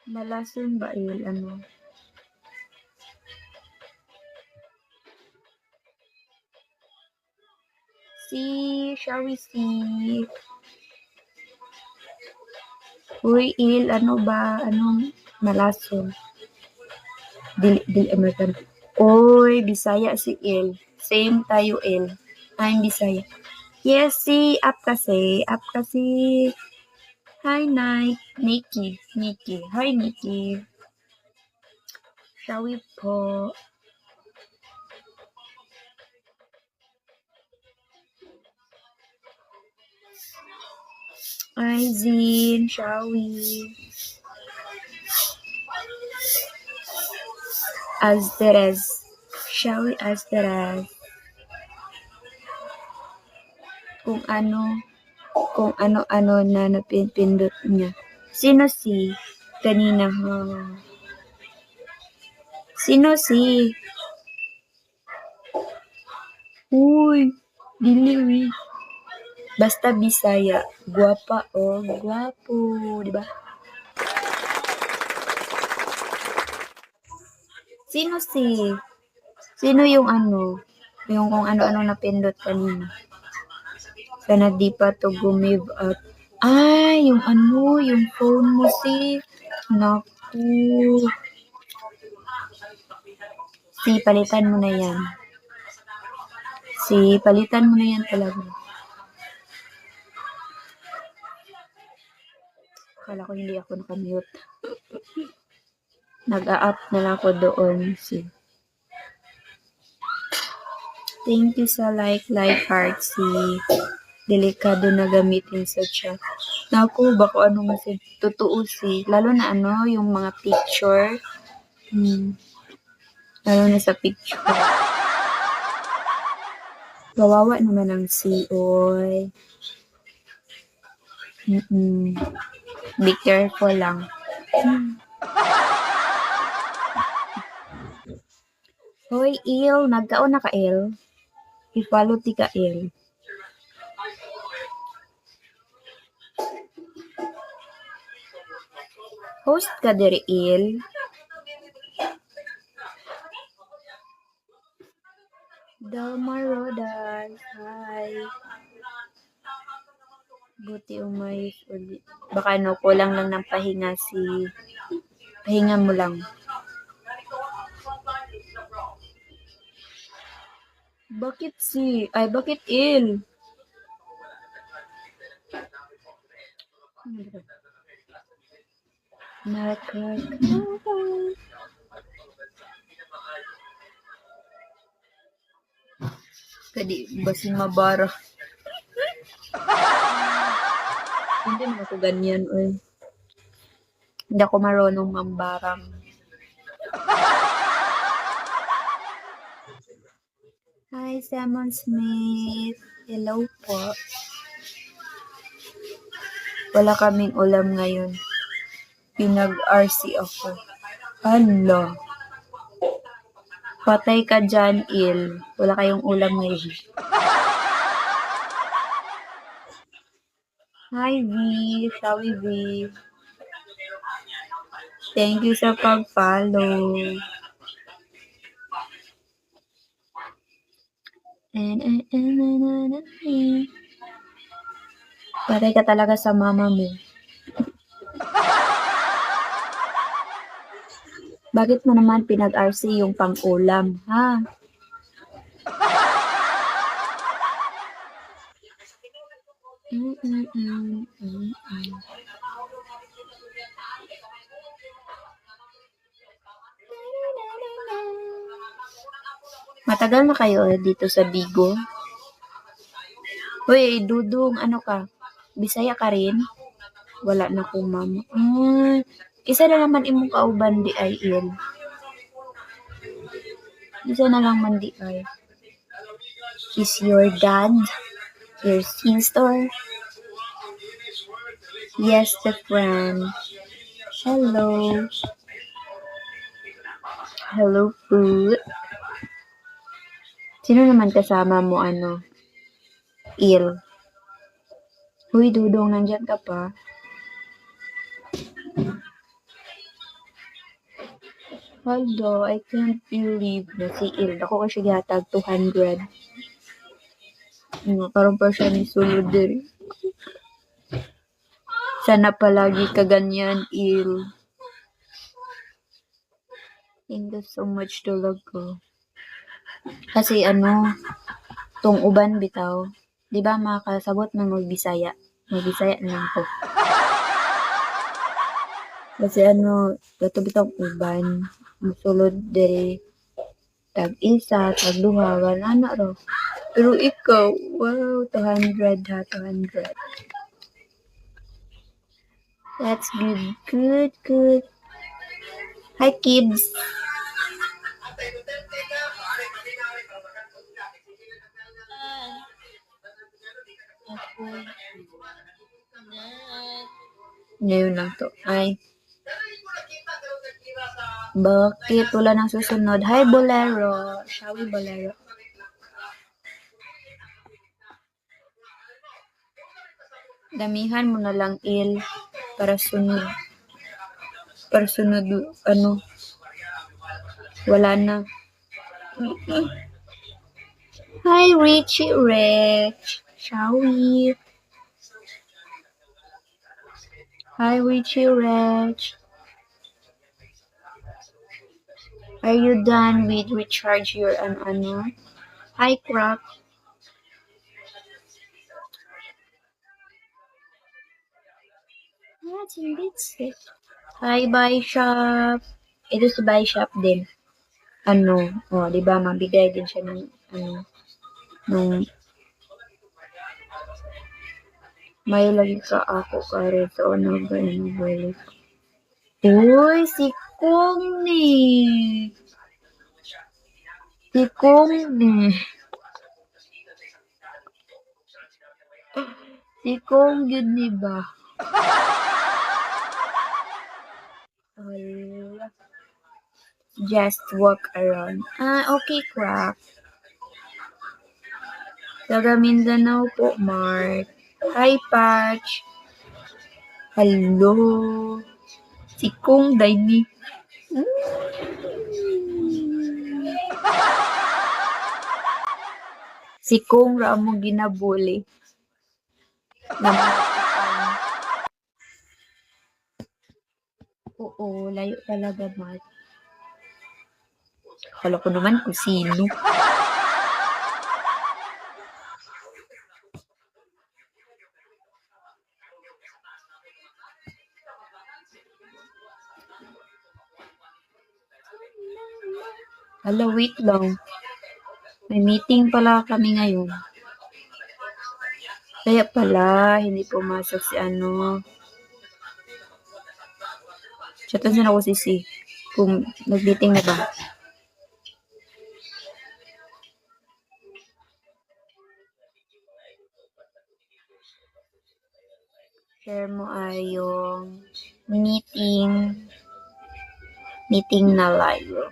Malason ba il ano? Shall we see? Uy, il, ano ba? Anong malason? Dili American. Oy, Bisaya si il. Same tayo il. I'm Bisaya. Yes, up kasi. Hi, Nikki. Hi, Nikki. Shall we po? Zin, shall we? Azteres. Shall we Azteres? Kung ano-ano na napindot niya. Sino si? Kanina, ha? Sino si? Uy, dili, uy. Basta Bisaya. Guwapa o guwapo, di ba? Sino yung ano? Yung kung ano-ano napindot kanina. Sana di pa to gumive up. Yung ano, yung phone mo Naku. Palitan mo na yan. Palitan mo na yan talaga. Akala ko hindi ako nakamute. Nag-a-up na lang ako doon. Thank you sa like heart delikado na gamitin sa chat. Naku, bako ano kasi totoo lalo na ano, yung mga picture. Lalo na sa picture. Kawawa naman ang oy. Be careful lang. Hoy, Il, nagkaon na ka, Il? I-follow ti ka, Il. Host ka diri, Il. Dalmarodas, hi. Buti umayos ulit. Baka no, kulang lang ng pahinga pahinga mo lang. Bakit bakit Il? Kadi basin mabara. Hindi mo ako ganyan, oy. Hindi ako marunong mambarang. Hi, Simon Smith. Hello po. Wala kaming ulam ngayon. Pinag-RC ako. Hala. Patay ka dyan, Il. Wala kayong ulam ngayon. Hi, V. Shawi V. Thank you sa pag-follow. Patay ka talaga sa mama mo. Bakit mo naman pinag-RC yung pang-ulam, ha? Matagal na kayo dito sa Bigo? Hoy, Dudong, ano ka? Bisaya ka rin? Wala na ko, mama. Isa na naman imong kauban di ay Il. Isa na lang man di ay. Is your dad your sister? Yes, the friend. Hello. Hello, food. Sino naman kasama mo, Il? Huy, Dudong, nandyan ka pa? Although, I can't believe na si Il. Ako kasi yatag 200. Karon pa siya ni sulod diri. Sana palagi ka ganyan, Il. Thank you so much talaga. Kasi tong uban bitaw. Di ba makasabot na magbisaya? Magbisaya na ko. Kasi dato bitaw uban. Musulod diri. Tag isa, tag duha, wala ro. Pero ikaw, wow, 200 ha, 200. That's good. Good, good. Hi, kids. Ngayon lang to. Ay. Bakit wala nang susunod? Hi, Bolero. Shall we, Bolero? Damihan mo na lang, Il. Para sunod. Para sunod, wala na. Hi, Richie Rich. Shall we? Hi, Richie Rich. Are you done with recharge your Hi, Croc. That's in bit. Hi, Buy Shop. Ito si Buy Shop din. Di ba, mabigay din siya ng, nung may lagi ka ako kare sa balik. Uy, si Kong ni. Si Kong ni. Si Kong yun ni ba? Just walk around. Okay, Crack. Taga Mindanao po, Mark. Hi, Patch. Hello. Si Kong Daini. Si Kong Ramo ginabuli. Oo, layo talaga, Mark. Akala ko naman kung sino. Hala, wait lang. May meeting pala kami ngayon. Kaya pala, hindi pumasok si Chatan siya ako si kung nag-meeting na ba. Share mo ay yung meeting na live.